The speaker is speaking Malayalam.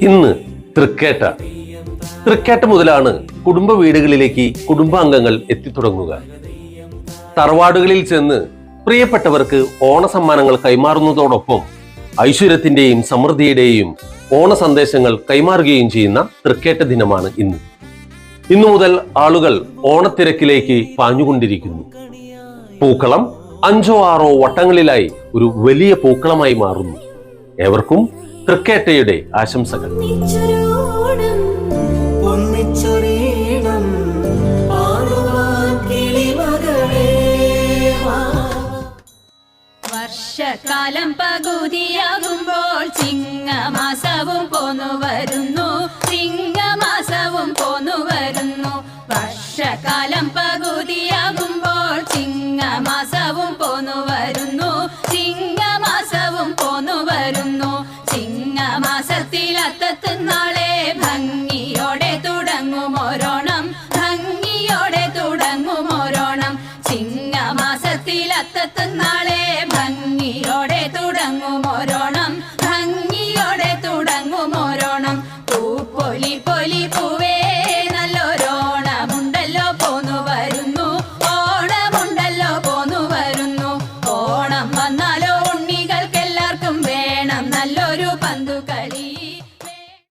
ഇന്ന് തൃക്കേട്ട. തൃക്കേട്ട മുതലാണ് കുടുംബ വീടുകളിലേക്ക് കുടുംബാംഗങ്ങൾ എത്തിത്തുടങ്ങുക. തറവാടുകളിൽ ചെന്ന് പ്രിയപ്പെട്ടവർക്ക് ഓണസമ്മാനങ്ങൾ കൈമാറുന്നതോടൊപ്പം ഐശ്വര്യത്തിന്റെയും സമൃദ്ധിയുടെയും ഓണ സന്ദേശങ്ങൾ കൈമാറുകയും ചെയ്യുന്ന തൃക്കേട്ട ദിനമാണ് ഇന്ന്. ഇന്നു മുതൽ ആളുകൾ ഓണത്തിരക്കിലേക്ക് പാഞ്ഞുകൊണ്ടിരിക്കുന്നു. പൂക്കളം 5 or 6 വട്ടങ്ങളിലായി ഒരു വലിയ പൂക്കളമായി മാറുന്നു. ഏവർക്കും തൃക്കേട്ടയുടെ ആശംസകൾ. വർഷകാലം പകുതിയാകുമ്പോൾ ചിങ്ങമാസവും പോന്നു വരുന്നു, ചിങ്ങമാസവും പോന്നു വരുന്നു. വർഷകാലം പകുതിയാകുമ്പോൾ ചിങ്ങമാസവും പോന്നു വരുന്നു, ചിങ്ങമാസവും പോന്നു വരുന്നു. ചിങ്ങമാസത്തിൽ അത്തത്തിനാളെ ഭംഗിയോടെ തുടങ്ങുമോരോണം, ഭംഗിയോടെ തുടങ്ങുമോരോണം. ചിങ്ങമാസത്തിൽ അത്തത്തിനാളെ